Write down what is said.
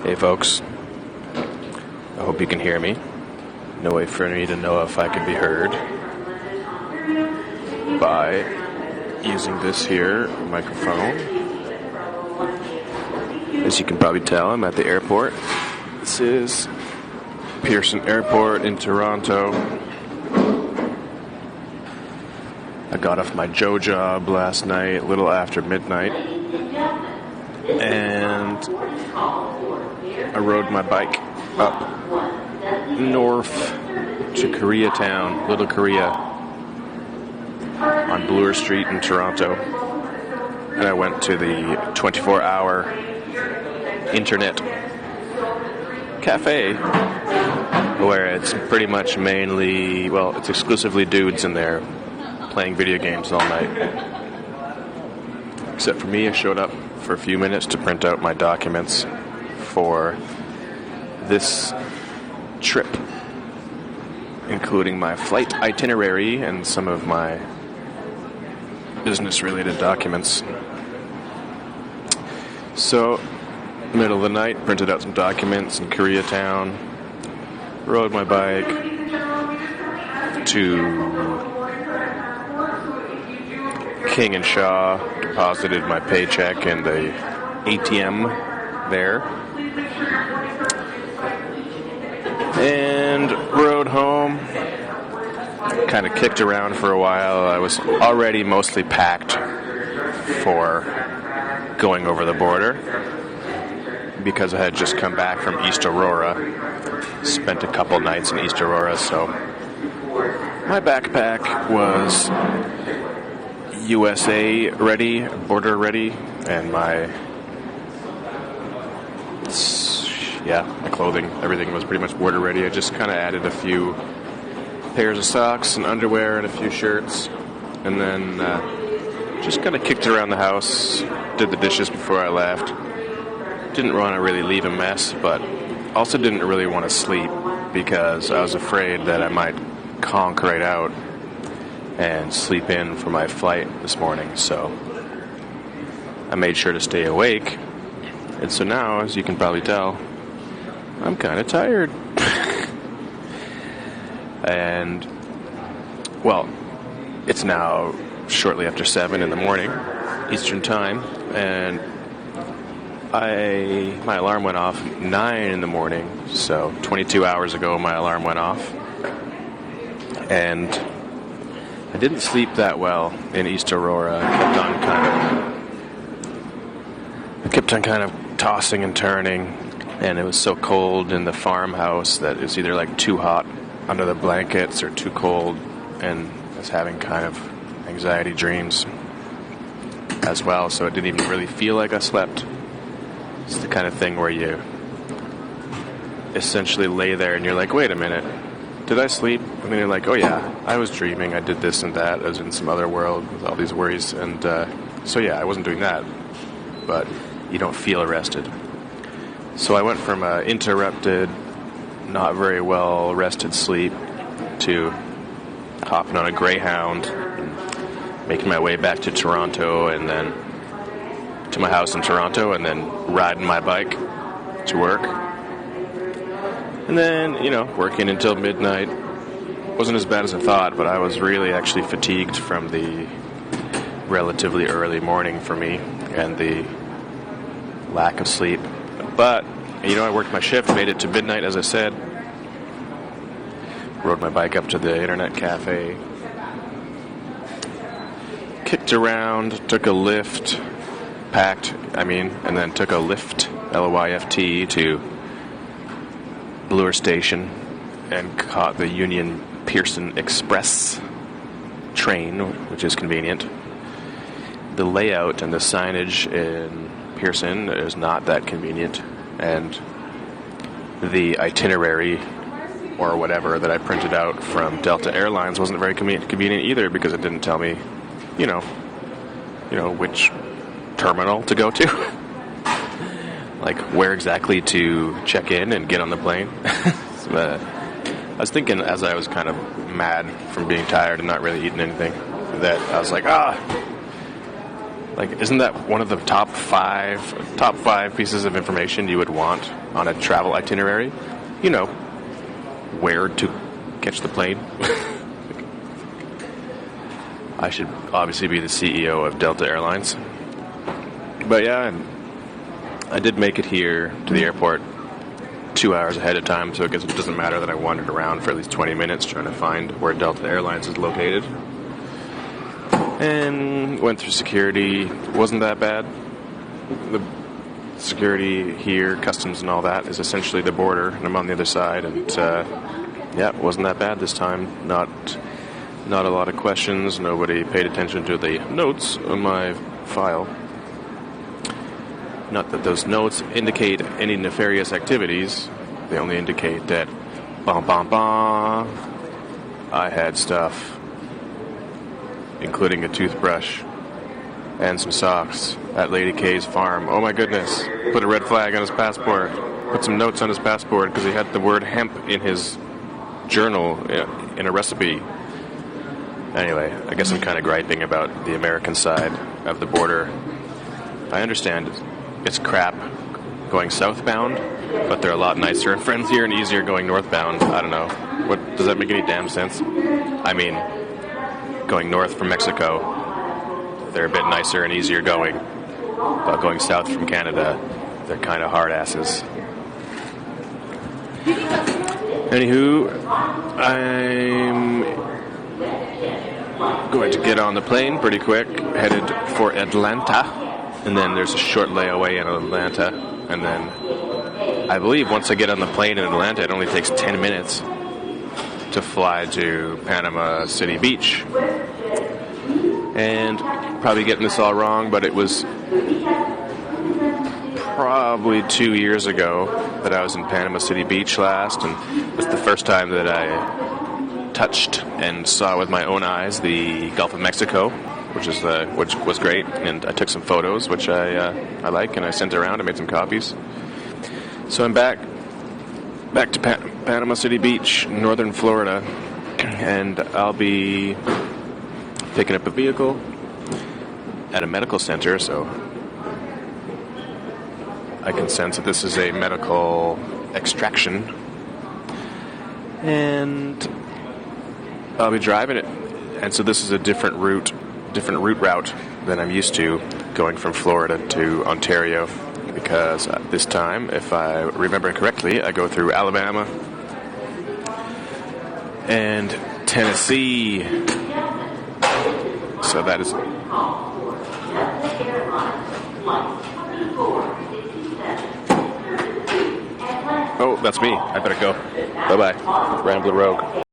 Hey folks, I hope you can hear me. No way for me to know if I can be heard by using this here microphone. As you can probably tell, I'm at the airport. This is Pearson Airport in Toronto. I got off my Joe job last night, a little after midnight, and I rode my bike up north to Koreatown, Little Korea, on Bloor Street in Toronto. And I went to the 24-hour internet cafe, where it's pretty much mainly, well, it's exclusively dudes in there playing video games all night. Except for me, I showed up for a few minutes to print out my documents for this trip, including my flight itinerary and some of my business-related documents. So, middle of the night, printed out some documents in Koreatown, rode my bike to King and Shaw, deposited my paycheck in the ATM there, and rode home. Kind of kicked around for a while. I was already mostly packed for going over the border because I had just come back from East Aurora, spent a couple nights in East Aurora, so my backpack was USA ready, border ready, and my clothing, everything was pretty much border ready. I just kind of added a few pairs of socks and underwear and a few shirts, and then just kind of kicked around the house, did the dishes before I left. Didn't want to really leave a mess, but also didn't really want to sleep because I was afraid that I might conk right out and sleep in for my flight this morning, so I made sure to stay awake. And so now, as you can probably tell, I'm kind of tired. And, well, it's now shortly after 7 in the morning, Eastern Time, and my alarm went off 9 in the morning, so 22 hours ago my alarm went off. And I didn't sleep that well in East Aurora. I kept on kind of tossing and turning, and it was so cold in the farmhouse that it was either like too hot under the blankets or too cold, and I was having kind of anxiety dreams as well, so it didn't even really feel like I slept. It's the kind of thing where you essentially lay there and you're like, wait a minute, did I sleep? And then you're like, oh yeah, I was dreaming, I did this and that, I was in some other world with all these worries, and so yeah, I wasn't doing that, but you don't feel arrested. So I went from interrupted, not very well rested sleep to hopping on a Greyhound, making my way back to Toronto, and then to my house in Toronto, and then riding my bike to work. And then, working until midnight. Wasn't as bad as I thought, but I was really actually fatigued from the relatively early morning for me and the lack of sleep. But, I worked my shift, made it to midnight, as I said. Rode my bike up to the internet cafe. Kicked around, took a lift, and then took a lift, L-Y-F-T, to Bloor Station and caught the Union Pearson Express train, which is convenient. The layout and the signage in Pearson is not that convenient, and the itinerary or whatever that I printed out from Delta Airlines wasn't very convenient either, because it didn't tell me, which terminal to go to, like where exactly to check in and get on the plane. I was thinking, as I was kind of mad from being tired and not really eating anything, that I was like, Like, isn't that one of the top five pieces of information you would want on a travel itinerary? You know, where to catch the plane. I should obviously be the CEO of Delta Airlines. But yeah, I did make it here to the airport 2 hours ahead of time, so I guess it doesn't matter that I wandered around for at least 20 minutes trying to find where Delta Airlines is located. And went through security. Wasn't that bad. The security here, customs and all that, is essentially the border, and I'm on the other side, and yeah, it wasn't that bad this time. Not a lot of questions. Nobody paid attention to the notes on my file. Not that those notes indicate any nefarious activities. They only indicate that, I had stuff, including a toothbrush and some socks at Lady K's farm. Oh my goodness. Put a red flag on his passport. Put some notes on his passport because he had the word hemp in his journal in a recipe. Anyway, I guess I'm kind of griping about the American side of the border. I understand it's crap going southbound, but they're a lot nicer and friendlier and easier going northbound. I don't know. What, does that make any damn sense? I mean, going north from Mexico, they're a bit nicer and easier going. But going south from Canada, they're kind of hard asses. Anywho, I'm going to get on the plane pretty quick, headed for Atlanta, and then there's a short layaway in Atlanta, and then I believe once I get on the plane in Atlanta, it only takes 10 minutes to fly to Panama City Beach. And probably getting this all wrong, but it was probably 2 years ago that I was in Panama City Beach last, and it was the first time that I touched and saw with my own eyes the Gulf of Mexico, which was great, and I took some photos, which I like, and I sent around. I made some copies. So I'm back to Panama City Beach, northern Florida, and I'll be picking up a vehicle at a medical center, so I can sense that this is a medical extraction, and I'll be driving it. And so this is a different route than I'm used to, going from Florida to Ontario, because this time, if I remember correctly, I go through Alabama and Tennessee. So that is... Oh, that's me. I better go. Bye-bye. Rambler Rogue.